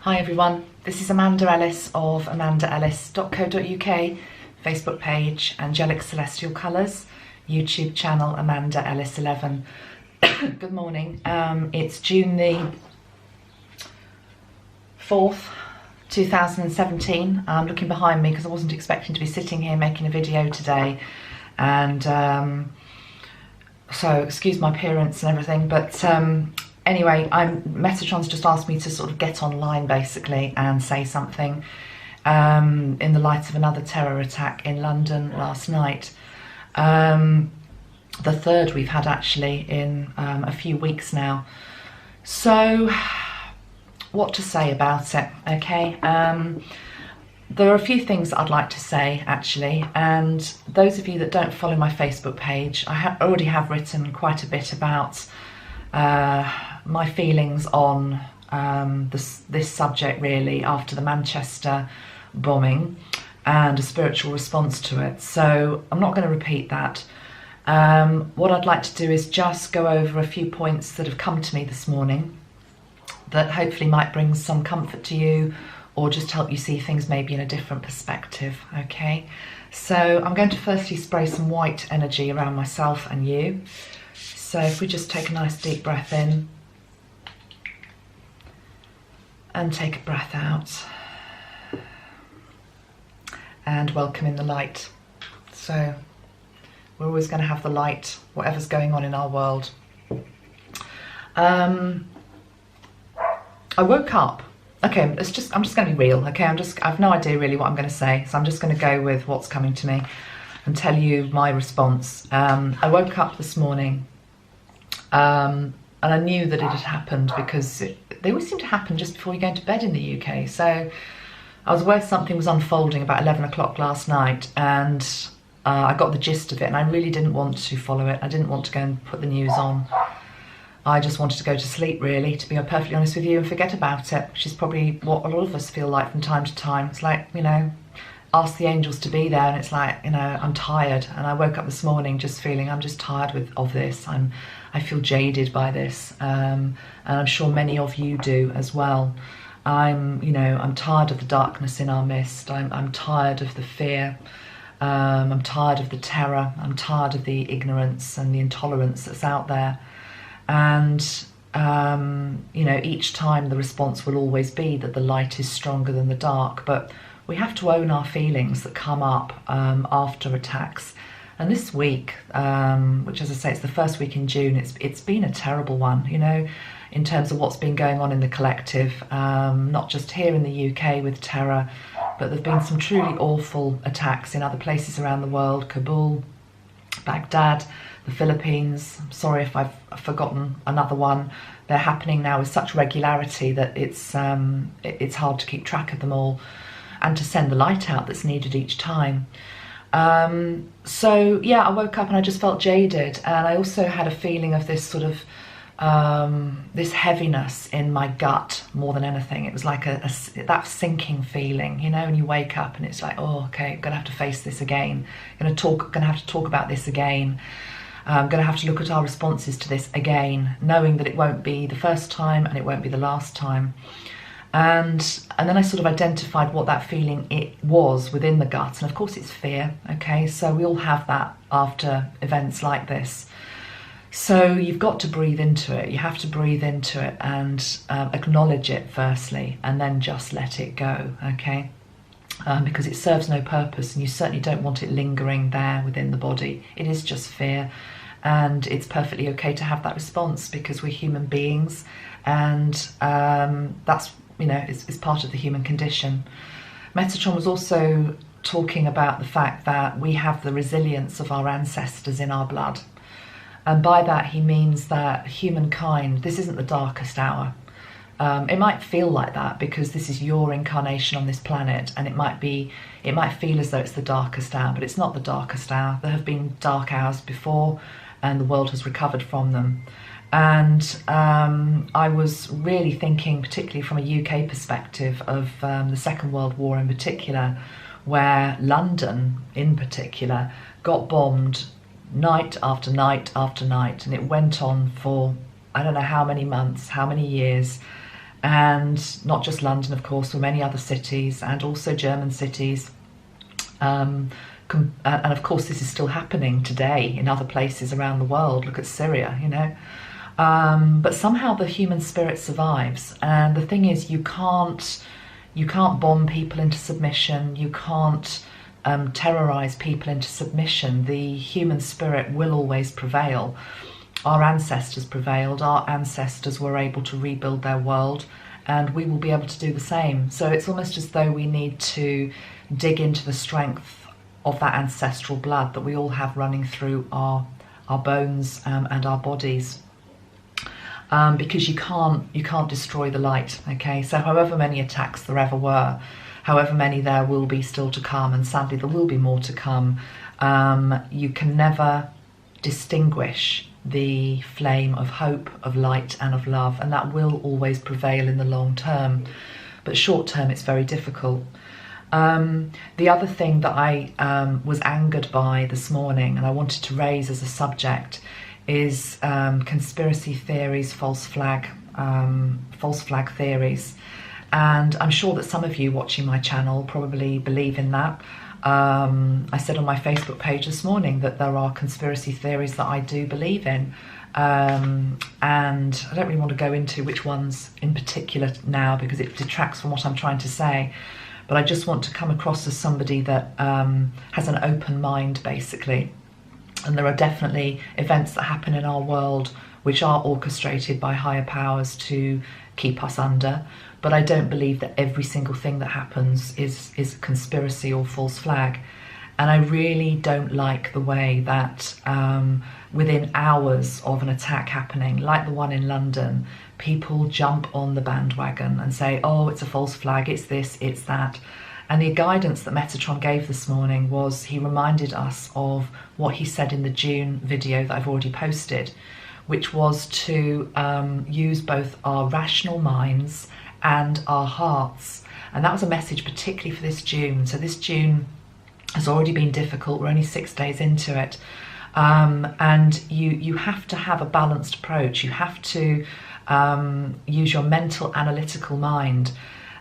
Hi everyone, this is Amanda Ellis of amandaellis.co.uk, Facebook page Angelic Celestial Colours, YouTube channel Amanda Ellis 11. Good morning, it's June the 4th, 2017. I'm looking behind me because I wasn't expecting to be sitting here making a video today, and so excuse my appearance and everything, but anyway, Metatrons just asked me to sort of get online basically and say something in the light of another terror attack in London last night. The third we've had actually in a few weeks now. So what to say about it, okay? There are a few things that I'd like to say actually, and those of you that don't follow my Facebook page, I already have written quite a bit about my feelings on this subject really after the Manchester bombing and a spiritual response to it, so I'm not going to repeat that. What I'd like to do is just go over a few points that have come to me this morning that hopefully might bring some comfort to you or just help you see things maybe in a different perspective, okay? So I'm going to firstly spray some white energy around myself and you. So if we just take a nice deep breath in and take a breath out and welcome in the light. So we're always going to have the light, whatever's going on in our world. I woke up. Okay, I'm just going to be real. Okay, I've no idea really what I'm going to say, so I'm just going to go with what's coming to me and tell you my response. I woke up this morning. And I knew that it had happened because they always seem to happen just before you go into bed in the UK. So I was aware something was unfolding about 11 o'clock last night, and I got the gist of it, and I really didn't want to follow it. I didn't want to go and put the news on. I just wanted to go to sleep really, to be perfectly honest with you, and forget about it, which is probably what a lot of us feel like from time to time. It's like, you know, ask the angels to be there, and it's like, you know, I'm tired. And I woke up this morning just feeling I'm just tired of this. I feel jaded by this, and I'm sure many of you do as well. I'm tired of the darkness in our midst. I'm tired of the fear. I'm tired of the terror. I'm tired of the ignorance and the intolerance that's out there. And you know, each time the response will always be that the light is stronger than the dark, but we have to own our feelings that come up after attacks. And this week, which, as I say, it's the first week in June, it's been a terrible one, you know, in terms of what's been going on in the collective, not just here in the UK with terror, but there've been some truly awful attacks in other places around the world: Kabul, Baghdad, the Philippines. I'm sorry if I've forgotten another one. They're happening now with such regularity that it's hard to keep track of them all and to send the light out that's needed each time. So yeah, I woke up and I just felt jaded, and I also had a feeling of this sort of this heaviness in my gut more than anything. It was like that sinking feeling, you know, when you wake up and it's like, oh, okay, I'm gonna have to face this again. Gonna have to talk about this again. I'm gonna have to look at our responses to this again, knowing that it won't be the first time and it won't be the last time. And then I sort of identified what that feeling it was within the gut, and of course it's fear, okay? So we all have that after events like this. So you've got to breathe into it. You have to breathe into it and acknowledge it firstly, and then just let it go, okay? Because it serves no purpose, and you certainly don't want it lingering there within the body. It is just fear, and it's perfectly okay to have that response because we're human beings, and that's, you know, it's part of the human condition. Metatron was also talking about the fact that we have the resilience of our ancestors in our blood. And by that he means that humankind, this isn't the darkest hour. It might feel like that because this is your incarnation on this planet, and it might feel as though it's the darkest hour, but it's not the darkest hour. There have been dark hours before, and the world has recovered from them. And I was really thinking, particularly from a UK perspective, of the Second World War in particular, where London in particular got bombed night after night after night, and it went on for I don't know how many months, how many years, and not just London, of course, but many other cities, and also German cities. And of course, this is still happening today in other places around the world. Look at Syria, you know. But somehow the human spirit survives. And the thing is, you can't bomb people into submission. You can't terrorize people into submission. The human spirit will always prevail. Our ancestors prevailed. Our ancestors were able to rebuild their world, and we will be able to do the same. So it's almost as though we need to dig into the strength of that ancestral blood that we all have running through our bones and our bodies. Because you can't destroy the light. Okay, so however many attacks there ever were, however many there will be still to come, and sadly there will be more to come, you can never distinguish the flame of hope, of light and of love, and that will always prevail in the long term. But short term it's very difficult. The other thing that I was angered by this morning, and I wanted to raise as a subject, is conspiracy theories, false flag theories. And I'm sure that some of you watching my channel probably believe in that. I said on my Facebook page this morning that there are conspiracy theories that I do believe in. And I don't really want to go into which ones in particular now, because it detracts from what I'm trying to say. But I just want to come across as somebody that has an open mind, basically. And there are definitely events that happen in our world which are orchestrated by higher powers to keep us under. But I don't believe that every single thing that happens is conspiracy or false flag. And I really don't like the way that within hours of an attack happening, like the one in London, people jump on the bandwagon and say, oh, it's a false flag, it's this, it's that. And the guidance that Metatron gave this morning was, he reminded us of what he said in the June video that I've already posted, which was to use both our rational minds and our hearts. And that was a message particularly for this June. So this June has already been difficult. We're only 6 days into it. And you have to have a balanced approach. You have to use your mental analytical mind.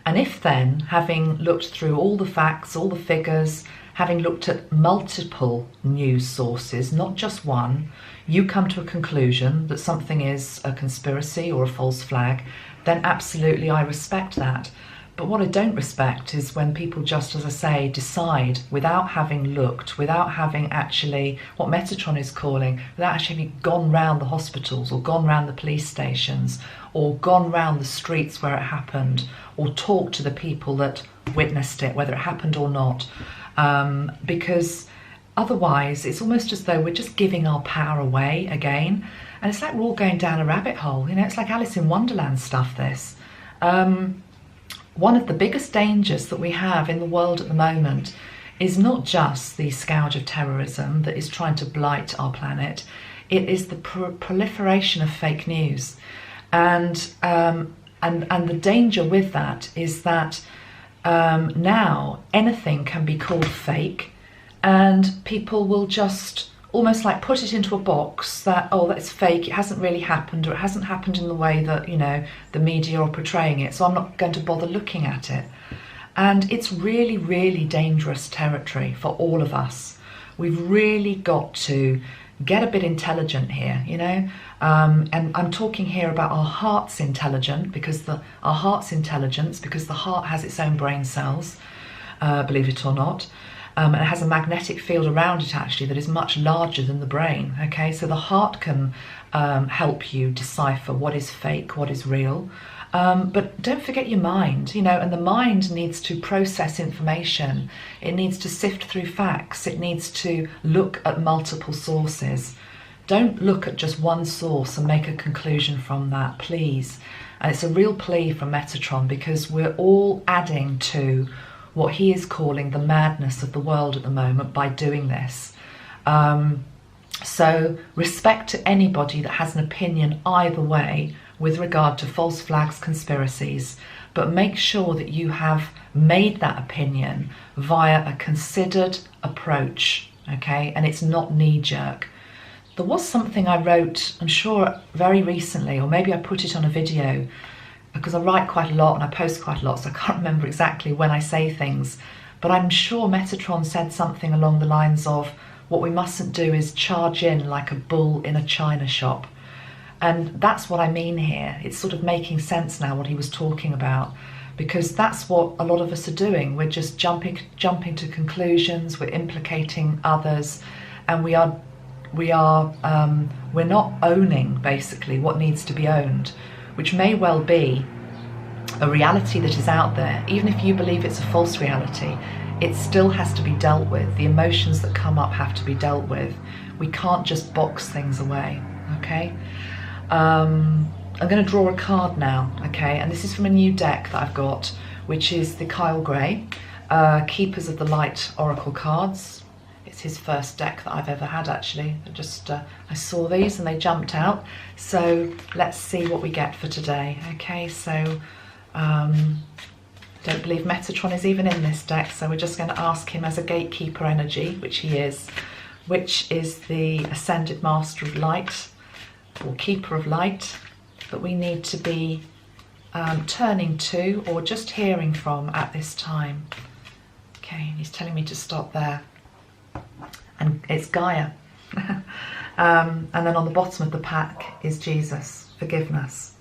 And if then, having looked through all the facts, all the figures, having looked at multiple news sources, not just one, you come to a conclusion that something is a conspiracy or a false flag, then absolutely I respect that. But what I don't respect is when people just, as I say, decide without having looked, without having actually, what Metatron is calling, without actually gone round the hospitals or gone round the police stations or gone round the streets where it happened, or talked to the people that witnessed it, whether it happened or not. Because otherwise it's almost as though we're just giving our power away again. And it's like we're all going down a rabbit hole. You know, it's like Alice in Wonderland stuff, this. One of the biggest dangers that we have in the world at the moment is not just the scourge of terrorism that is trying to blight our planet. It is the proliferation of fake news. And the danger with that is that now anything can be called fake, and people will just almost like put it into a box that, oh, that's fake, it hasn't really happened, or it hasn't happened in the way that, you know, the media are portraying it, so I'm not going to bother looking at it. And it's really, really dangerous territory for all of us. We've really got to get a bit intelligent here, you know. And I'm talking here about our heart's intelligent, because our heart's intelligence, because the heart has its own brain cells, believe it or not. And it has a magnetic field around it actually that is much larger than the brain. Okay, so the heart can help you decipher what is fake, what is real. But don't forget your mind, you know, and the mind needs to process information. It needs to sift through facts. It needs to look at multiple sources. Don't look at just one source and make a conclusion from that, please. And it's a real plea from Metatron, because we're all adding to what he is calling the madness of the world at the moment by doing this. So respect to anybody that has an opinion either way with regard to false flags, conspiracies, but make sure that you have made that opinion via a considered approach, okay? And it's not knee-jerk. There was something I wrote, I'm sure very recently, or maybe I put it on a video, because I write quite a lot and I post quite a lot, so I can't remember exactly when I say things, but I'm sure Metatron said something along the lines of, what we mustn't do is charge in like a bull in a china shop. And that's what I mean here. It's sort of making sense now what he was talking about, because that's what a lot of us are doing. We're just jumping to conclusions, we're implicating others, and we're not owning basically what needs to be owned, which may well be a reality that is out there. Even if you believe it's a false reality, it still has to be dealt with. The emotions that come up have to be dealt with. We can't just box things away, okay? I'm going to draw a card now, okay? And this is from a new deck that I've got, which is the Kyle Gray, Keepers of the Light Oracle cards. It's his first deck that I've ever had, actually. I saw these and they jumped out. So let's see what we get for today, okay? So don't believe Metatron is even in this deck, so we're just going to ask him as a gatekeeper energy, which he is, which is the Ascended Master of Light, or Keeper of Light, that we need to be turning to or just hearing from at this time. Okay, he's telling me to stop there. And it's Gaia. And then on the bottom of the pack is Jesus, forgiveness.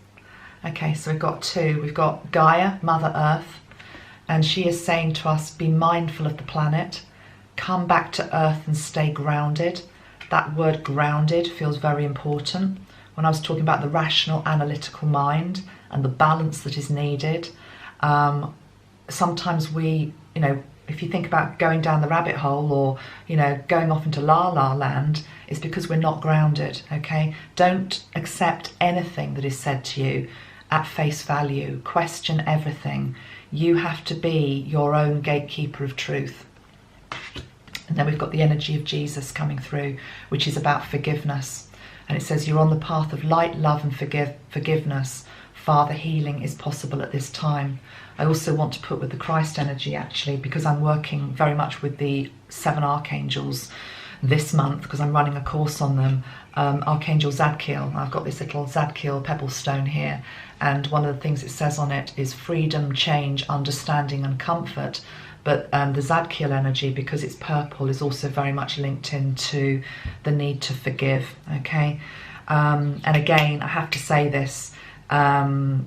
Okay, so we've got two. We've got Gaia, Mother Earth, and she is saying to us, be mindful of the planet, come back to Earth and stay grounded. That word grounded feels very important. When I was talking about the rational, analytical mind and the balance that is needed, sometimes we, if you think about going down the rabbit hole or, going off into la-la land, it's because we're not grounded, okay? Don't accept anything that is said to you at face value. Question everything. You have to be your own gatekeeper of truth. And then we've got the energy of Jesus coming through, which is about forgiveness. And it says, you're on the path of light, love and forgiveness. Father, healing is possible at this time. I also want to put with the Christ energy, actually, because I'm working very much with the 7 archangels this month, because I'm running a course on them. Archangel Zadkiel. I've got this little Zadkiel pebble stone here, and one of the things it says on it is freedom, change, understanding and comfort. But the Zadkiel energy, because it's purple, is also very much linked into the need to forgive, okay? And again, I have to say this, the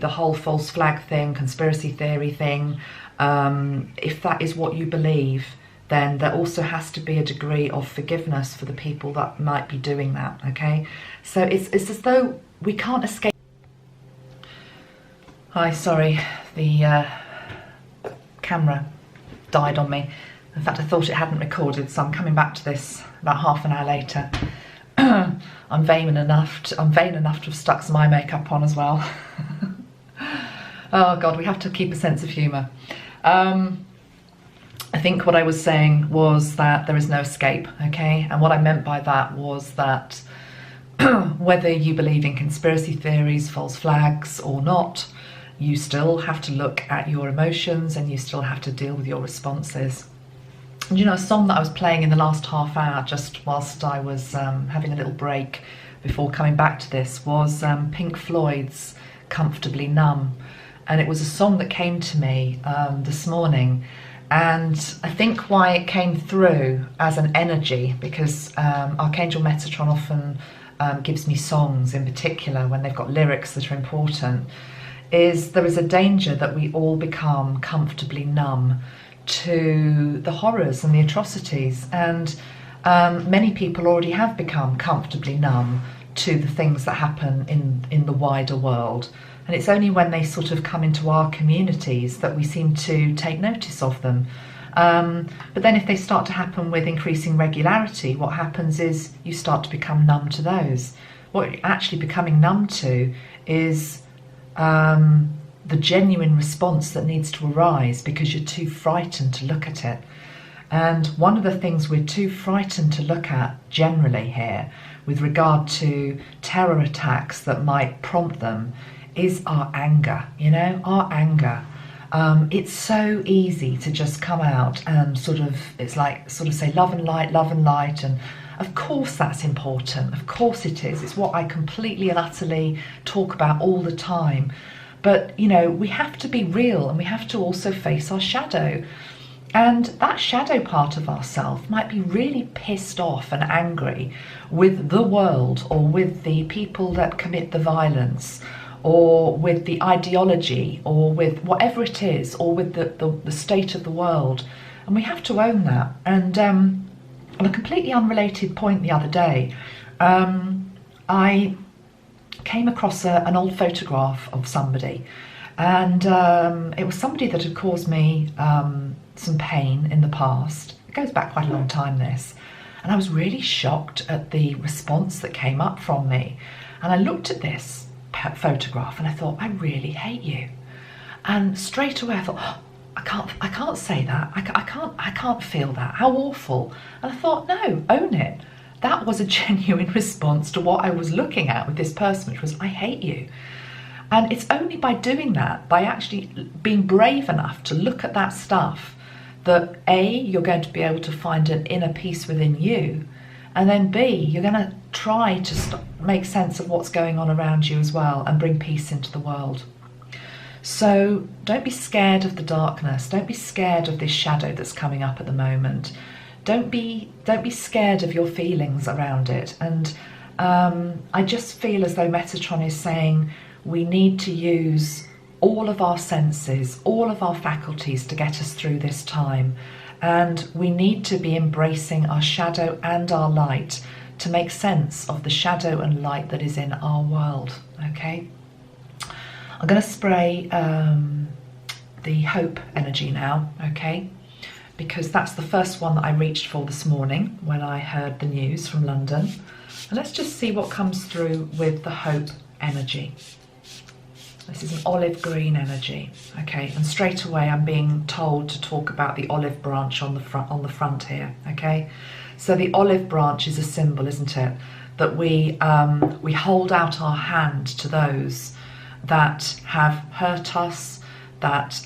whole false flag thing, conspiracy theory thing, if that is what you believe, then there also has to be a degree of forgiveness for the people that might be doing that, okay? So it's as though we can't escape. Hi, sorry, the camera died on me. In fact, I thought it hadn't recorded, so I'm coming back to this about half an hour later. I'm vain enough to have stuck some eye makeup on as well. Oh God, we have to keep a sense of humour. I think what I was saying was that there is no escape, okay? And what I meant by that was that whether you believe in conspiracy theories, false flags or not, you still have to look at your emotions and you still have to deal with your responses. And a song that I was playing in the last half hour, just whilst I was having a little break before coming back to this, was Pink Floyd's Comfortably Numb. And it was a song that came to me this morning. And I think why it came through as an energy, because Archangel Metatron often gives me songs in particular when they've got lyrics that are important, is there is a danger that we all become comfortably numb to the horrors and the atrocities. And many people already have become comfortably numb to the things that happen in the wider world. And it's only when they sort of come into our communities that we seem to take notice of them. But then if they start to happen with increasing regularity, what happens is you start to become numb to those. What you're actually becoming numb to is the genuine response that needs to arise because you're too frightened to look at it. And one of the things we're too frightened to look at generally here with regard to terror attacks that might prompt them is our anger, our anger. It's so easy to just come out and sort of say love and light, and Of course that's important, of course it is. It's what I completely and utterly talk about all the time. But, you know, we have to be real, and we have to also face our shadow. And that shadow part of ourselves might be really pissed off and angry with the world, or with the people that commit the violence, or with the ideology, or with whatever it is, or with the state of the world. And we have to own that. And on a completely unrelated point the other day, I came across an old photograph of somebody, and it was somebody that had caused me some pain in the past. It goes back quite a long time, this. And I was really shocked at the response that came up from me. And I looked at this photograph and I thought, I really hate you. And straight away I thought, oh, I can't say that. I can't feel that. How awful. And I thought, no, own it. That was a genuine response to what I was looking at with this person, which was, I hate you. And it's only by doing that, by actually being brave enough to look at that stuff, that A, you're going to be able to find an inner peace within you, and then B, you're going to try to make sense of what's going on around you as well, and bring peace into the world. So don't be scared of the darkness. Don't be scared of this shadow that's coming up at the moment. Don't be scared of your feelings around it. And I just feel as though Metatron is saying we need to use all of our senses, all of our faculties to get us through this time. And we need to be embracing our shadow and our light to make sense of the shadow and light that is in our world, okay? I'm going to spray the hope energy now, okay? Because that's the first one that I reached for this morning when I heard the news from London. And let's just see what comes through with the hope energy. This is an olive green energy, okay? And straight away I'm being told to talk about the olive branch on the front here, okay? So the olive branch is a symbol, isn't it? That we hold out our hand to those that have hurt us, that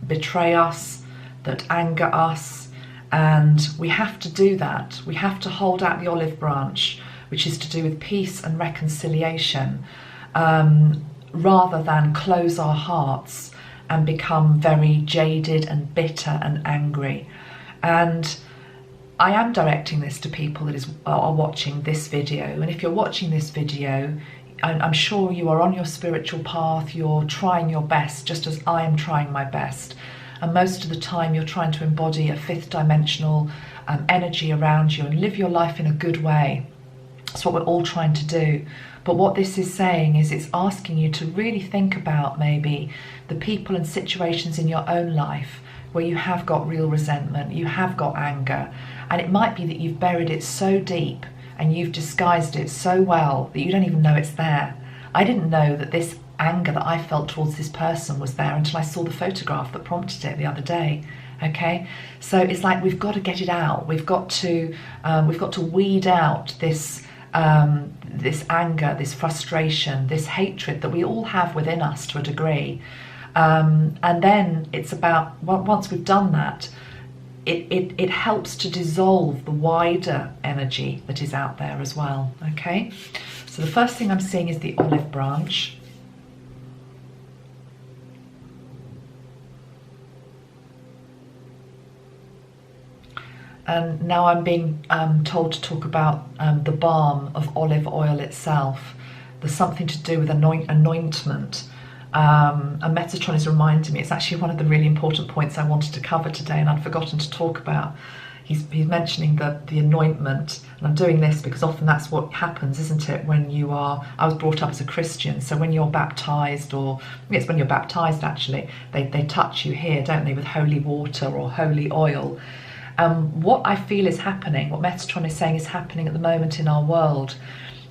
betray us, that anger us, and we have to do that. We have to hold out the olive branch, which is to do with peace and reconciliation, rather than close our hearts and become very jaded and bitter and angry. And I am directing this to people that are watching this video, and if you're watching this video, I'm sure you are on your spiritual path, you're trying your best, just as I am trying my best. And most of the time you're trying to embody a fifth dimensional energy around you and live your life in a good way. That's what we're all trying to do. But what this is saying is it's asking you to really think about maybe the people and situations in your own life where you have got real resentment, you have got anger, and it might be that you've buried it so deep and you've disguised it so well that you don't even know it's there. I didn't know that this anger that I felt towards this person was there until I saw the photograph that prompted it the other day. Okay, so it's like we've got to get it out. We've got to weed out this this anger, this frustration, this hatred that we all have within us to a degree. And then it's about, once we've done that, it helps to dissolve the wider energy that is out there as well, okay? So the first thing I'm seeing is the olive branch. And now I'm being told to talk about the balm of olive oil itself. There's something to do with anointment. And Metatron is reminding me, it's actually one of the really important points I wanted to cover today and I'd forgotten to talk about. He's mentioning the anointment, and I'm doing this because often that's what happens, isn't it, when you are, I was brought up as a Christian, so when you're baptised, or it's when you're baptised actually, they touch you here, don't they, with holy water or holy oil. What I feel is happening, what Metatron is saying is happening at the moment in our world,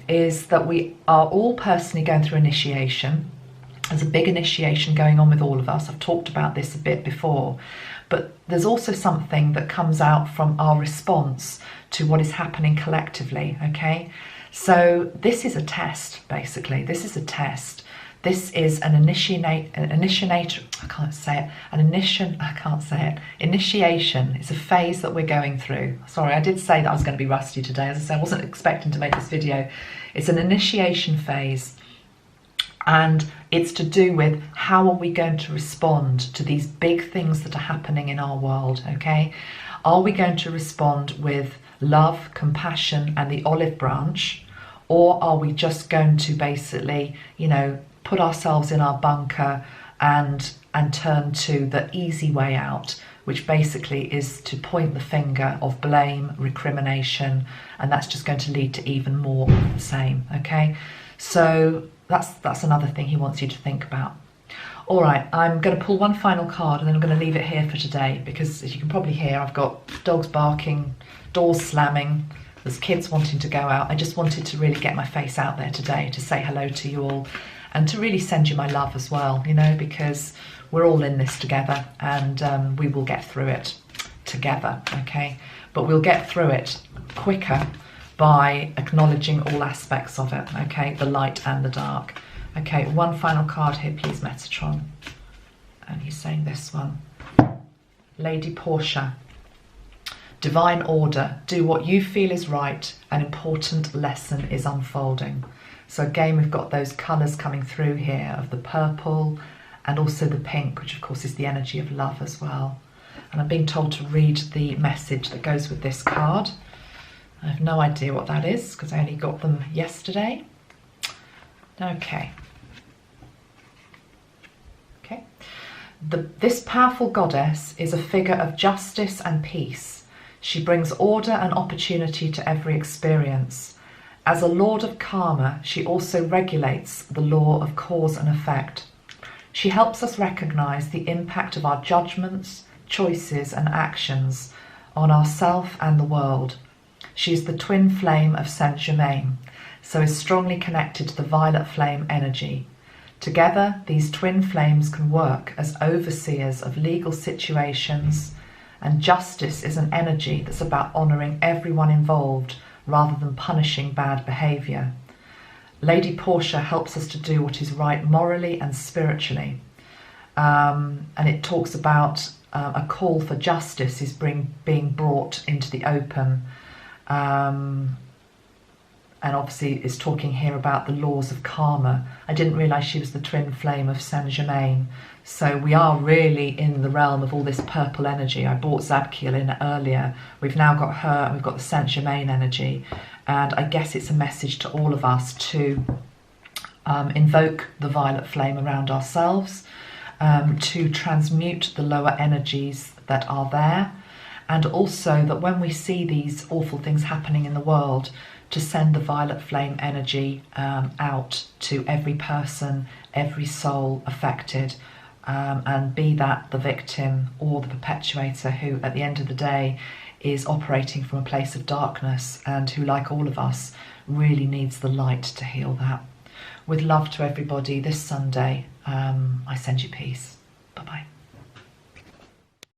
is that we are all personally going through initiation. There's a big initiation going on with all of us. I've talked about this a bit before, but there's also something that comes out from our response to what is happening collectively, okay? So this is a test, basically. This is a test This is an initiation. It's a phase that we're going through. Sorry, I did say that I was going to be rusty today. As I said, I wasn't expecting to make this video. It's an initiation phase, and it's to do with how are we going to respond to these big things that are happening in our world, okay? Are we going to respond with love, compassion, and the olive branch, or are we just going to basically, you know, put ourselves in our bunker and turn to the easy way out, which basically is to point the finger of blame, recrimination, and that's just going to lead to even more of the same, okay? So that's another thing he wants you to think about. All right, I'm going to pull one final card and then I'm going to leave it here for today, because as you can probably hear, I've got dogs barking, doors slamming, there's kids wanting to go out. I just wanted to really get my face out there today to say hello to you all and to really send you my love as well, you know, because we're all in this together, and we will get through it together, okay? But we'll get through it quicker by acknowledging all aspects of it, okay? The light and the dark. Okay, one final card here, please, Metatron. And he's saying this one. Lady Portia. Divine order. Do what you feel is right. An important lesson is unfolding. So again, we've got those colours coming through here of the purple and also the pink, which of course is the energy of love as well. And I'm being told to read the message that goes with this card. I have no idea what that is because I only got them yesterday. Okay. Okay. This powerful goddess is a figure of justice and peace. She brings order and opportunity to every experience. As a lord of karma, she also regulates the law of cause and effect. She helps us recognize the impact of our judgments, choices, and actions on ourself and the world. She is the twin flame of Saint Germain, so is strongly connected to the violet flame energy. Together, these twin flames can work as overseers of legal situations, and justice is an energy that's about honouring everyone involved rather than punishing bad behaviour. Lady Portia helps us to do what is right morally and spiritually. And it talks about a call for justice is being brought into the open. And obviously is talking here about the laws of karma. I didn't realise she was the twin flame of Saint Germain. So we are really in the realm of all this purple energy. I brought Zadkiel in earlier. We've now got her and we've got the Saint Germain energy. And I guess it's a message to all of us to invoke the violet flame around ourselves, to transmute the lower energies that are there, and also that when we see these awful things happening in the world, to send the violet flame energy out to every person, every soul affected, and be that the victim or the perpetuator who at the end of the day is operating from a place of darkness and who, like all of us, really needs the light to heal that. With love to everybody this Sunday, I send you peace. Bye-bye.